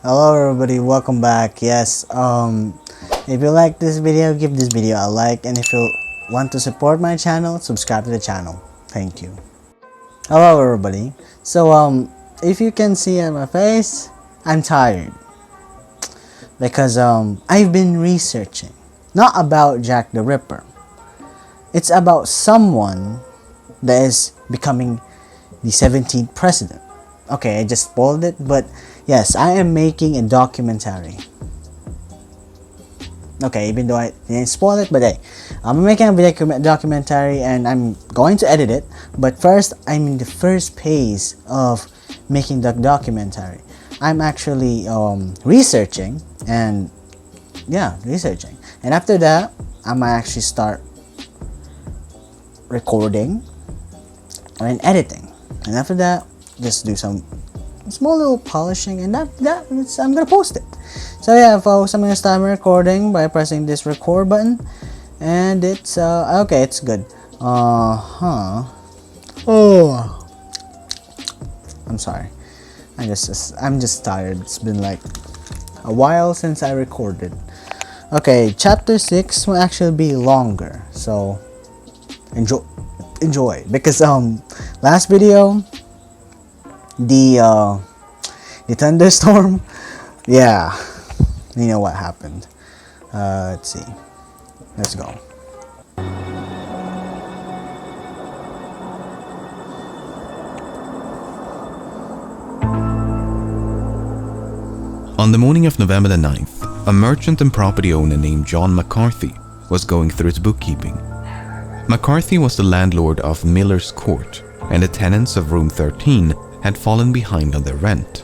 Hello everybody, welcome back. Yes, if you like this video, give this video a like, and if you want to support my channel, subscribe to the channel. Thank you. Hello everybody. So if you can see on my face, I'm tired because I've been researching, not about Jack the Ripper. It's about someone that is becoming the 17th president. Okay, I just spoiled it, but yes, I am making a documentary. Okay, even though I didn't spoil it, but hey, I'm making a documentary and I'm going to edit it. But first, I'm in the first phase of making the documentary. I'm actually researching and researching. And after that, I might actually start recording and editing. And after that, just do some small little polishing, and I'm gonna post it. So yeah, folks, I'm gonna start recording by pressing this record button, and it's okay, it's good. Oh, I'm sorry. I'm just tired. It's been like a while since I recorded. Okay, chapter 6 will actually be longer, so enjoy because last video, the thunderstorm, yeah, you know what happened. Let's see, let's go. On the morning of November the 9th, a merchant and property owner named John McCarthy was going through his bookkeeping. McCarthy was the landlord of Miller's Court, and the tenants of room 13 had fallen behind on their rent.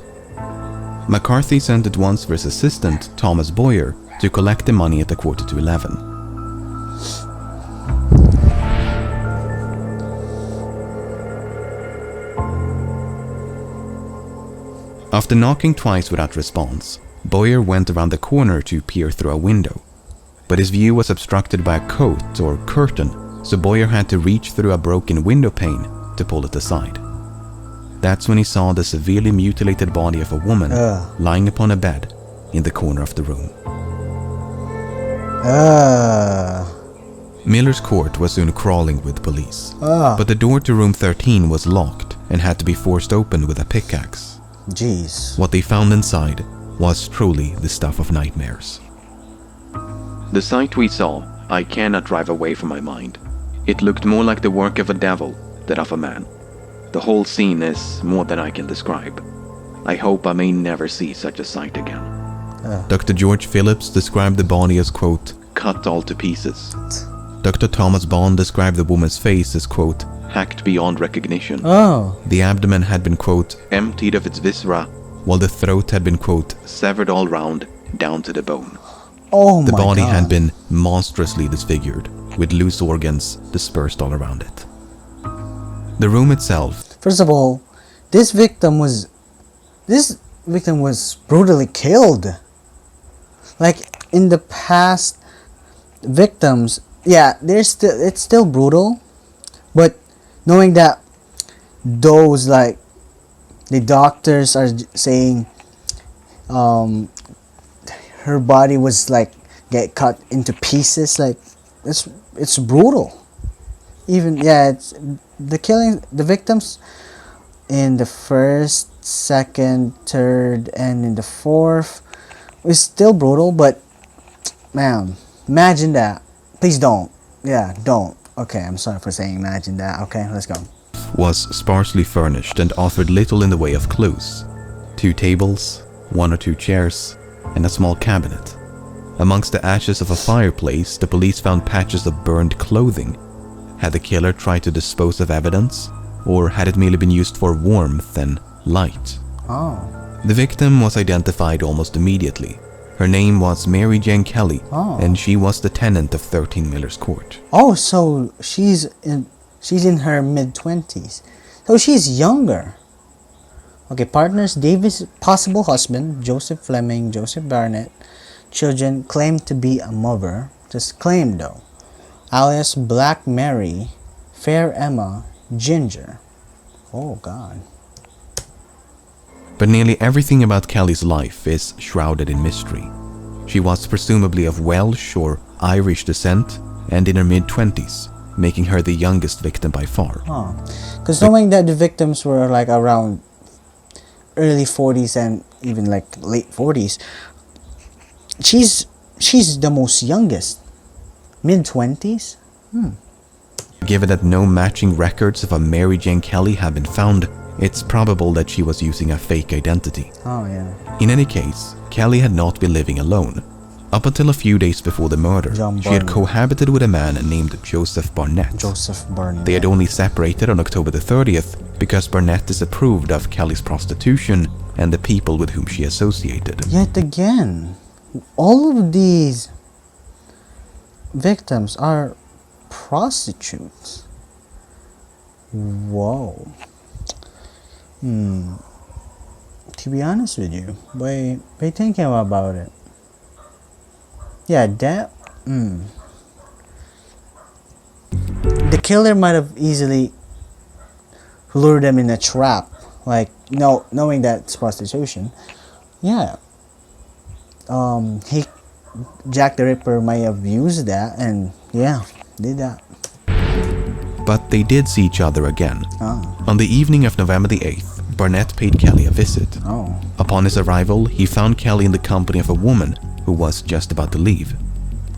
McCarthy sent at once for his assistant, Thomas Boyer, to collect the money at 11:15. After knocking twice without response, Boyer went around the corner to peer through a window. But his view was obstructed by a coat or curtain, so Boyer had to reach through a broken window pane to pull it aside. That's when he saw the severely mutilated body of a woman lying upon a bed in the corner of the room. Miller's Court was soon crawling with police, but the door to room 13 was locked and had to be forced open with a pickaxe. Jeez. What they found inside was truly the stuff of nightmares. The sight we saw, I cannot drive away from my mind. It looked more like the work of a devil than of a man. The whole scene is more than I can describe. I hope I may never see such a sight again. Dr. George Phillips described the body as, quote, cut all to pieces. Dr. Thomas Bond described the woman's face as, quote, hacked beyond recognition. The abdomen had been, quote, emptied of its viscera, while the throat had been, quote, severed all round, down to the bone. The body had been monstrously disfigured, with loose organs dispersed all around it. The room itself. First of all, this victim was brutally killed. Like in the past victims, yeah, it's still brutal, but knowing that those, like, the doctors are saying her body was like get cut into pieces, like it's brutal. Even it's the victims in the first, second, third, and in the fourth was still brutal, but man, imagine that. Please don't. Don't. Okay, I'm sorry for saying imagine that. Okay, let's go. Was sparsely furnished and offered little in the way of clues. 2 tables, 1 or 2 chairs, and a small cabinet. Amongst the ashes of a fireplace, the police found patches of burned clothing. Had the killer tried to dispose of evidence, or had it merely been used for warmth and light? The victim was identified almost immediately. Her name was Mary Jane Kelly, and she was the tenant of 13 Miller's Court. So she's in her mid-20s. So she's younger. Okay, partners: Davis, possible husband, Joseph Fleming, Joseph Barnett. Children claimed to be a mother, just claimed though, alias Black Mary, Fair Emma, Ginger. Oh God. But nearly everything about Kelly's life is shrouded in mystery. She was presumably of Welsh or Irish descent and in her mid-20s, making her the youngest victim by far. Oh, because knowing that the victims were like around early 40s and even like late 40s, she's the most youngest, mid-20s. Given that no matching records of a Mary Jane Kelly have been found, it's probable that she was using a fake identity. Oh yeah. In any case, Kelly had not been living alone. Up until a few days before the murder, she had cohabited with a man named Joseph Barnett. They had only separated on October the 30th because Barnett disapproved of Kelly's prostitution and the people with whom she associated. Yet again, all of these victims are prostitutes. Whoa. To be honest with you, by thinking about it, yeah, that the killer might have easily lured them in a trap, like knowing that it's prostitution. Yeah, Jack the Ripper might have used that and yeah, did that. But they did see each other again. Oh. On the evening of November the 8th, Barnett paid Kelly a visit. Oh. Upon his arrival, he found Kelly in the company of a woman who was just about to leave.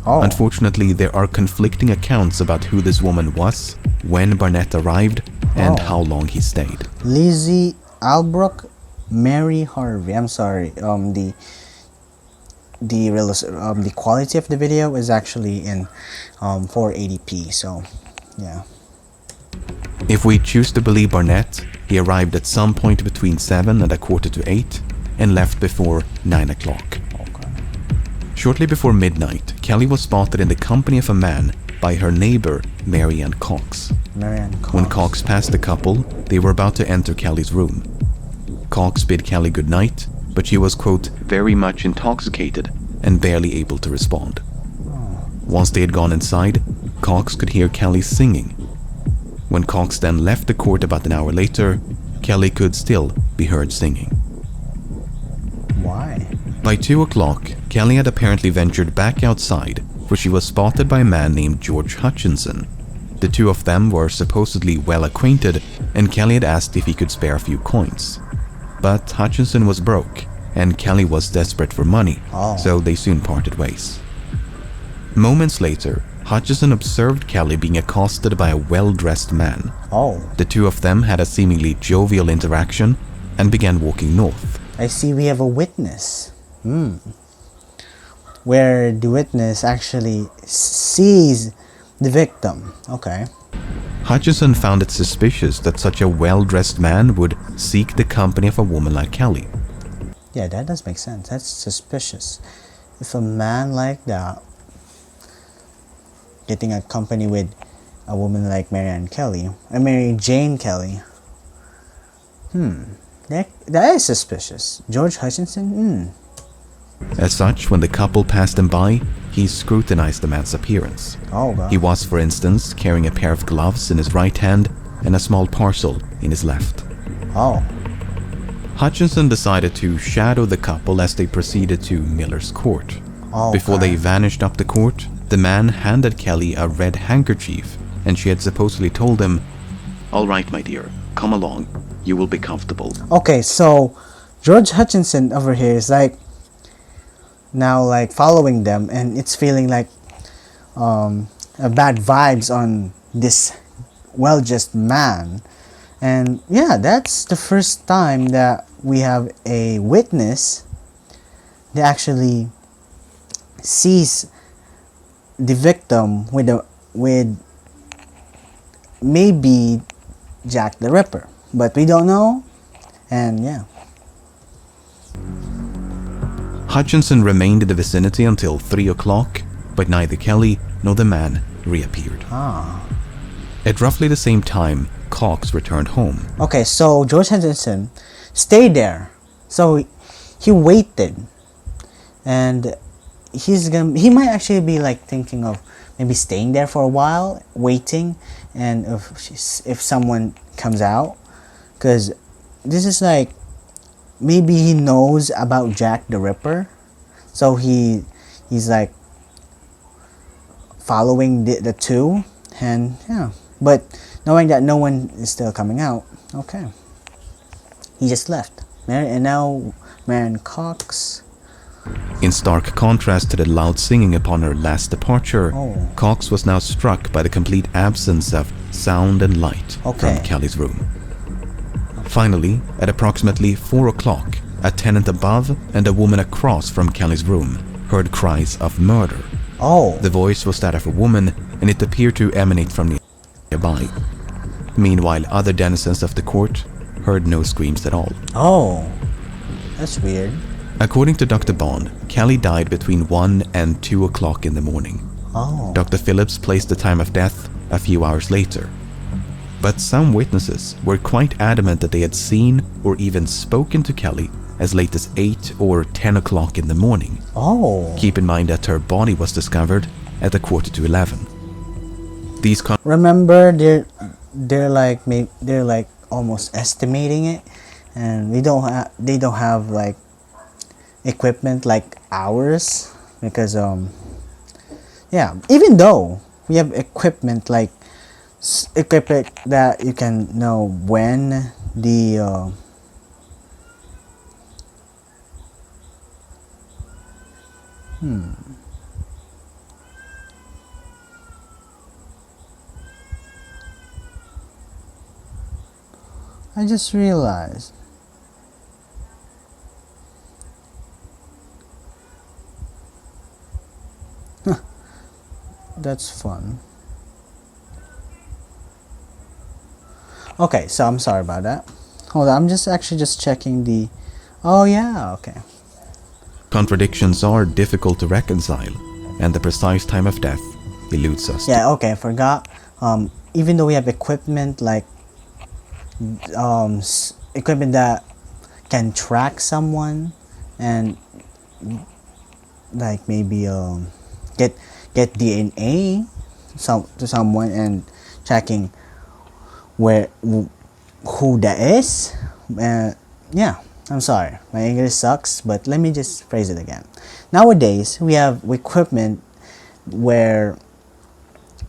Oh. Unfortunately, there are conflicting accounts about who this woman was, when Barnett arrived, and how long he stayed. Lizzie Albrook, Mary Harvey. I'm sorry. The quality of the video is actually in 480p. So, yeah. If we choose to believe Barnett, he arrived at some point between 7 and a quarter to 8 and left before 9 o'clock. Okay. Shortly before midnight, Kelly was spotted in the company of a man by her neighbor, Mary Ann Cox. When Cox passed the couple, they were about to enter Kelly's room. Cox bid Kelly goodnight, but she was, quote, very much intoxicated and barely able to respond. Once they had gone inside, Cox could hear Kelly singing. When Cox then left the court about an hour later, Kelly could still be heard singing. Why? By 2 o'clock, Kelly had apparently ventured back outside, where she was spotted by a man named George Hutchinson. The two of them were supposedly well acquainted, and Kelly had asked if he could spare a few coins. But Hutchinson was broke, and Kelly was desperate for money, so they soon parted ways. Moments later, Hutchinson observed Kelly being accosted by a well-dressed man. The two of them had a seemingly jovial interaction and began walking north. I see we have a witness. Where the witness actually sees the victim. Okay. Hutchinson found it suspicious that such a well-dressed man would seek the company of a woman like Kelly. Yeah, that does make sense. That's suspicious. If a man like that getting a company with a woman like Mary Jane Kelly. That is suspicious. George Hutchinson. As such, when the couple passed him by, he scrutinized the man's appearance. God. He was, for instance, carrying a pair of gloves in his right hand and a small parcel in his left. Hutchinson decided to shadow the couple as they proceeded to Miller's Court. Before they vanished up the court, the man handed Kelly a red handkerchief, and she had supposedly told him, "All right, my dear, come along. You will be comfortable." Okay, so George Hutchinson over here is like now like following them, and it's feeling like bad vibes on this well-dressed man. And yeah, that's the first time that we have a witness that actually sees the victim with maybe Jack the Ripper, but we don't know. And yeah, Hutchinson remained in the vicinity until 3 o'clock, but neither Kelly nor the man reappeared. At roughly the same time, Cox returned home. Okay, so George Hutchinson stayed there. So he waited, and he might actually be like thinking of maybe staying there for a while, waiting, and if someone comes out, because this is like maybe he knows about Jack the Ripper, so he's like following the two, and yeah, but knowing that no one is still coming out, okay, he just left. And now Marion Cox. In stark contrast to the loud singing upon her last departure, Oh. Cox was now struck by the complete absence of sound and light Okay. from Kelly's room. Finally, at approximately 4 o'clock, a tenant above and a woman across from Kelly's room heard cries of murder. Oh. The voice was that of a woman, and it appeared to emanate from nearby. Meanwhile, other denizens of the court heard no screams at all. Oh. That's weird. According to Dr. Bond, Kelly died between 1 and 2 o'clock in the morning. Oh. Dr. Phillips placed the time of death a few hours later. But some witnesses were quite adamant that they had seen or even spoken to Kelly as late as 8 or 10 o'clock in the morning. Oh. Keep in mind that her body was discovered at a quarter to 11. These Remember, they're like almost estimating it, and they don't have like equipment like ours, because yeah, even though we have equipment like equipment that you can know when the I just realized. That's fun. Okay, so I'm sorry about that. Hold on, I'm just checking the... Oh yeah, okay. contradictions are difficult to reconcile, and the precise time of death eludes us. Yeah, okay, I forgot. Even though we have equipment like equipment that can track someone and like maybe get DNA to someone and checking who that is. Yeah, I'm sorry, my English sucks, but let me just phrase it again. Nowadays we have equipment where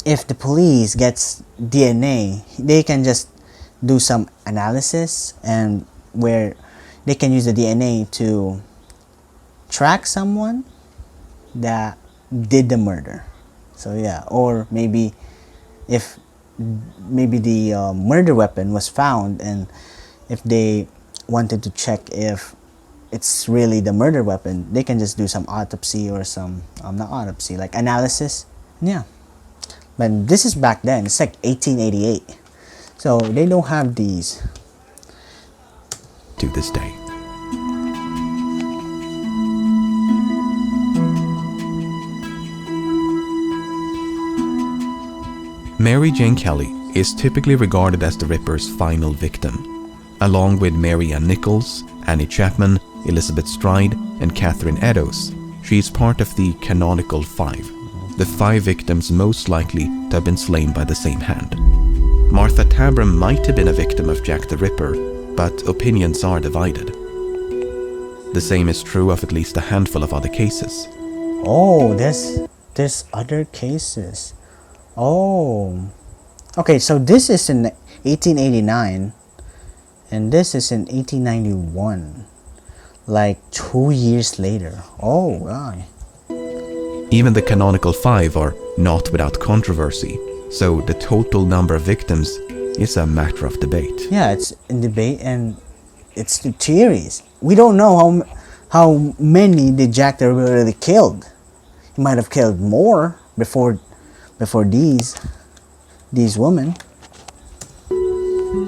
if the police gets DNA, they can just do some analysis, and where they can use the DNA to track someone that did the murder. So yeah, or maybe if the murder weapon was found, and if they wanted to check if it's really the murder weapon, they can just do some autopsy or some not autopsy, like analysis. Yeah, but this is back then. It's like 1888, so they don't have these to this day. Mary Jane Kelly is typically regarded as the Ripper's final victim. Along with Mary Ann Nichols, Annie Chapman, Elizabeth Stride, and Catherine Eddowes, she is part of the canonical 5, the 5 victims most likely to have been slain by the same hand. Martha Tabram might have been a victim of Jack the Ripper, but opinions are divided. The same is true of at least a handful of other cases. Oh, there's other cases. Oh, okay, so this is in 1889 and this is in 1891, like 2 years later. Oh, wow. Even the canonical 5 are not without controversy, so the total number of victims is a matter of debate. Yeah, it's in debate, and it's the theories. We don't know how many did Jack the Ripper really killed. He might have killed more before these women.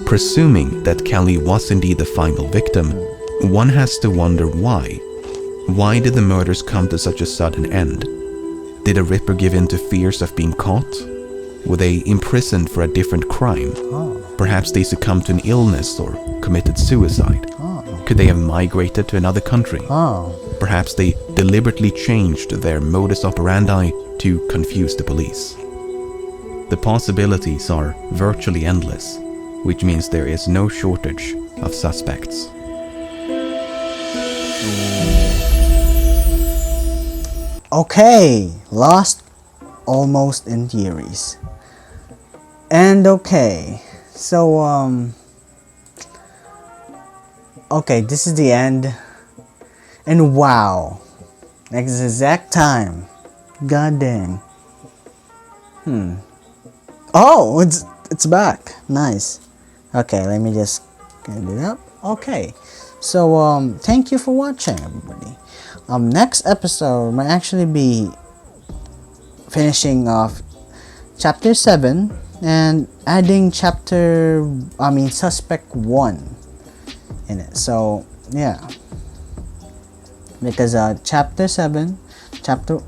Presuming that Kelly was indeed the final victim, one has to wonder why. Why did the murders come to such a sudden end? Did the Ripper give in to fears of being caught? Were they imprisoned for a different crime? Perhaps they succumbed to an illness or committed suicide. Could they have migrated to another country? Perhaps they deliberately changed their modus operandi to confuse the police. The possibilities are virtually endless, which means there is no shortage of suspects. Okay, lost almost in theories. And okay, so okay, this is the end. And wow, next exact time. God dang. Oh, it's back. Nice. Okay, let me just get it up. Okay. So thank you for watching, everybody. Next episode might actually be finishing off chapter 7 and adding suspect 1 in it. So yeah, because chapter 7,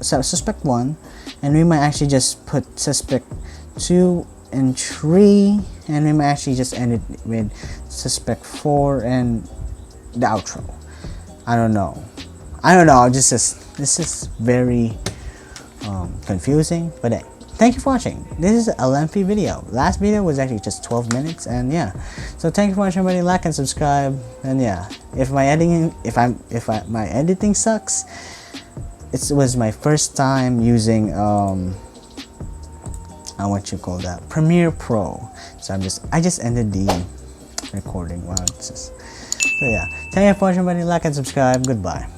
suspect 1, and we might actually just put suspect 2 and 3, and we might actually just end it with suspect 4 and the outro. I don't know. This is very confusing, but hey, thank you for watching. This is a lengthy video. Last video was actually just 12 minutes, and yeah, so thank you for watching, everybody. Like and subscribe, and yeah, if my editing sucks, it was my first time using what you call that, Premiere Pro. So I just ended the recording. Wow, so yeah, thank you for watching, everybody. Like and subscribe. Goodbye.